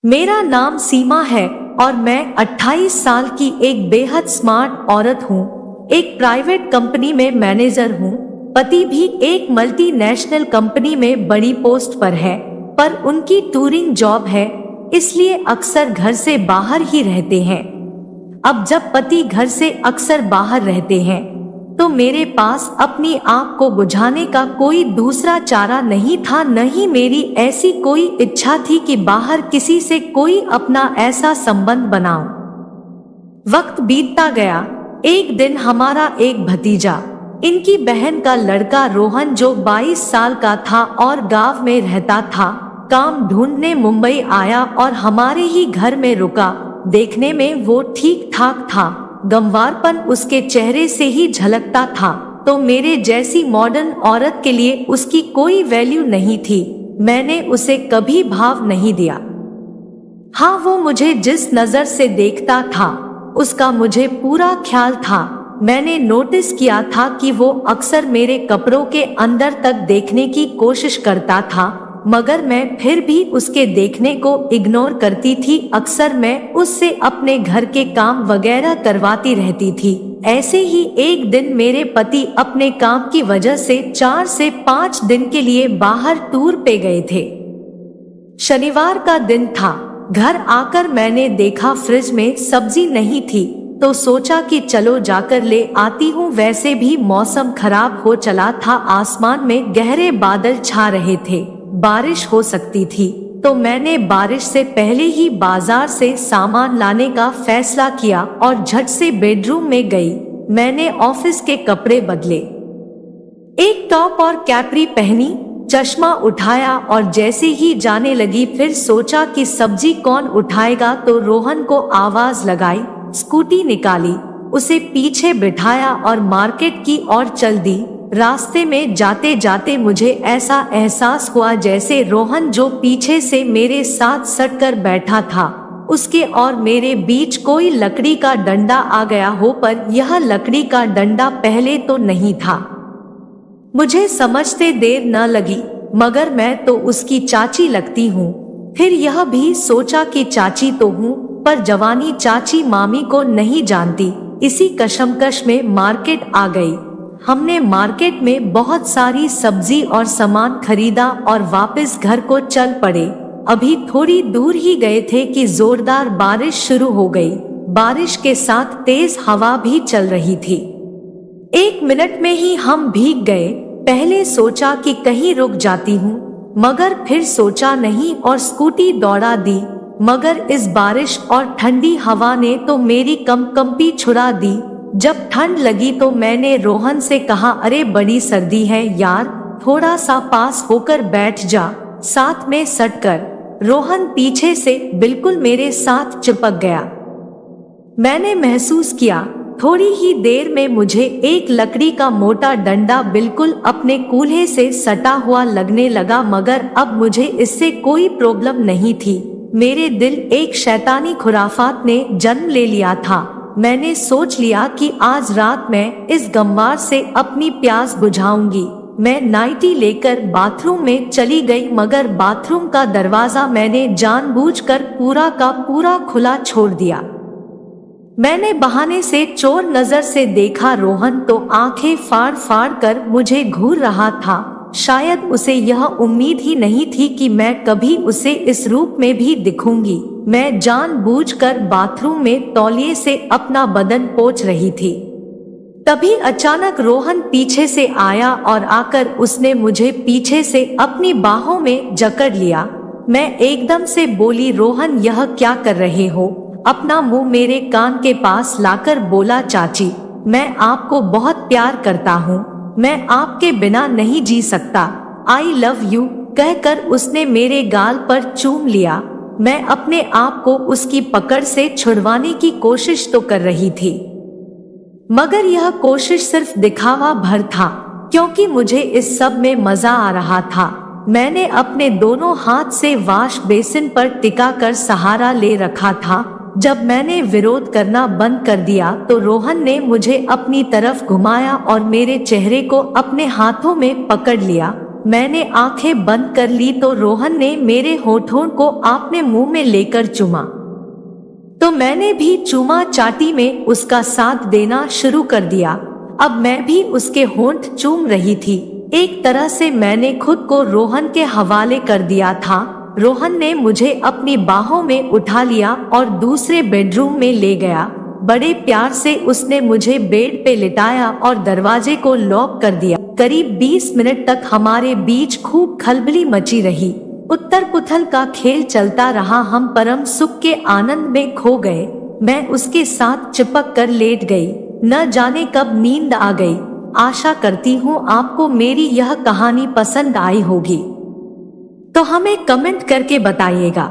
मेरा नाम सीमा है और मैं 28 साल की एक बेहद स्मार्ट औरत हूँ। एक प्राइवेट कंपनी में मैनेजर हूँ। पति भी एक मल्टीनेशनल कंपनी में बड़ी पोस्ट पर है, पर उनकी टूरिंग जॉब है, इसलिए अक्सर घर से बाहर ही रहते हैं। अब जब पति घर से अक्सर बाहर रहते हैं, तो मेरे पास अपनी आग को बुझाने का कोई दूसरा चारा नहीं था, न ही मेरी ऐसी कोई इच्छा थी कि बाहर किसी से कोई अपना ऐसा संबंध बनाऊं। वक्त बीतता गया। एक दिन हमारा एक भतीजा, इनकी बहन का लड़का रोहन, जो 22 साल का था और गांव में रहता था, काम ढूंढने मुंबई आया और हमारे ही घर में रुका। देखने में वो ठीक ठाक था, गंवारपन उसके चेहरे से ही झलकता था, तो मेरे जैसी मॉडर्न औरत के लिए उसकी कोई वैल्यू नहीं थी। मैंने उसे कभी भाव नहीं दिया। हाँ, वो मुझे जिस नजर से देखता था उसका मुझे पूरा ख्याल था। मैंने नोटिस किया था कि वो अक्सर मेरे कपड़ों के अंदर तक देखने की कोशिश करता था, मगर मैं फिर भी उसके देखने को इग्नोर करती थी। अक्सर मैं उससे अपने घर के काम वगैरह करवाती रहती थी। ऐसे ही एक दिन मेरे पति अपने काम की वजह से 4 से 5 दिन के लिए बाहर टूर पे गए थे। शनिवार का दिन था। घर आकर मैंने देखा फ्रिज में सब्जी नहीं थी, तो सोचा कि चलो जाकर ले आती हूँ। वैसे भी मौसम खराब हो चला था, आसमान में गहरे बादल छा रहे थे, बारिश हो सकती थी, तो मैंने बारिश से पहले ही बाजार से सामान लाने का फैसला किया और झट से बेडरूम में गई। मैंने ऑफिस के कपड़े बदले, एक टॉप और कैपरी पहनी, चश्मा उठाया और जैसे ही जाने लगी, फिर सोचा कि सब्जी कौन उठाएगा, तो रोहन को आवाज लगाई। स्कूटी निकाली, उसे पीछे बिठाया और मार्केट की ओर चल दी। रास्ते में जाते जाते मुझे ऐसा एहसास हुआ जैसे रोहन, जो पीछे से मेरे साथ सटकर बैठा था, उसके और मेरे बीच कोई लकड़ी का डंडा आ गया हो, पर यह लकड़ी का डंडा पहले तो नहीं था। मुझे समझते देर न लगी, मगर मैं तो उसकी चाची लगती हूँ। फिर यह भी सोचा कि चाची तो हूँ, पर जवानी चाची मामी को नहीं जानती। इसी कशमकश में मार्केट आ गई। हमने मार्केट में बहुत सारी सब्जी और सामान खरीदा और वापस घर को चल पड़े। अभी थोड़ी दूर ही गए थे कि जोरदार बारिश शुरू हो गई। बारिश के साथ तेज हवा भी चल रही थी। 1 मिनट में ही हम भीग गए। पहले सोचा कि कहीं रुक जाती हूँ, मगर फिर सोचा नहीं और स्कूटी दौड़ा दी। मगर इस बारिश और ठंडी हवा ने तो मेरी कंपी छुड़ा दी। जब ठंड लगी तो मैंने रोहन से कहा, अरे बड़ी सर्दी है यार, थोड़ा सा पास होकर बैठ जा, साथ में सटकर। रोहन पीछे से बिल्कुल मेरे साथ चिपक गया। मैंने महसूस किया, थोड़ी ही देर में मुझे एक लकड़ी का मोटा डंडा बिल्कुल अपने कूल्हे से सटा हुआ लगने लगा, मगर अब मुझे इससे कोई प्रॉब्लम नहीं थी। मेरे दिल एक शैतानी खुराफात ने जन्म ले लिया था। मैंने सोच लिया कि आज रात मैं इस गंवार से अपनी प्यास बुझाऊंगी। मैं नाइटी लेकर बाथरूम में चली गई, मगर बाथरूम का दरवाजा मैंने जानबूझकर पूरा का पूरा खुला छोड़ दिया। मैंने बहाने से चोर नजर से देखा। रोहन तो आंखें फाड़ फाड़ कर मुझे घूर रहा था। शायद उसे यह उम्मीद ही नहीं थी कि मैं कभी उसे इस रूप में भी दिखूंगी। मैं जानबूझकर बाथरूम में तौलिए से अपना बदन पोंछ रही थी। तभी अचानक रोहन पीछे से आया और आकर उसने मुझे पीछे से अपनी बाहों में जकड़ लिया। मैं एकदम से बोली, रोहन यह क्या कर रहे हो? अपना मुंह मेरे कान के पास लाकर बोला, चाची मैं आपको बहुत प्यार करता हूँ, मैं आपके बिना नहीं जी सकता, आई लव यू कहकर उसने मेरे गाल पर चूम लिया। मैं अपने आप को उसकी पकड़ से छुड़वाने की कोशिश तो कर रही थी, मगर यह कोशिश सिर्फ दिखावा भर था, क्योंकि मुझे इस सब में मजा आ रहा था। मैंने अपने दोनों हाथ से वॉश बेसिन पर टिका कर सहारा ले रखा था। जब मैंने विरोध करना बंद कर दिया तो रोहन ने मुझे अपनी तरफ घुमाया और मेरे चेहरे को अपने हाथों में पकड़ लिया। मैंने आंखें बंद कर ली तो रोहन ने मेरे होठों को अपने मुंह में लेकर चूमा, तो मैंने भी चूमा चाटी में उसका साथ देना शुरू कर दिया। अब मैं भी उसके होंठ चूम रही थी। एक तरह से मैंने खुद को रोहन के हवाले कर दिया था। रोहन ने मुझे अपनी बाहों में उठा लिया और दूसरे बेडरूम में ले गया। बड़े प्यार से उसने मुझे बेड पे लिटाया और दरवाजे को लॉक कर दिया। करीब 20 मिनट तक हमारे बीच खूब खलबली मची रही। उत्तर पुथल का खेल चलता रहा। हम परम सुख के आनंद में खो गए। मैं उसके साथ चिपक कर लेट गई। न जाने कब नींद आ गई। आशा करती हूँ आपको मेरी यह कहानी पसंद आई होगी, तो हमें कमेंट करके बताइएगा।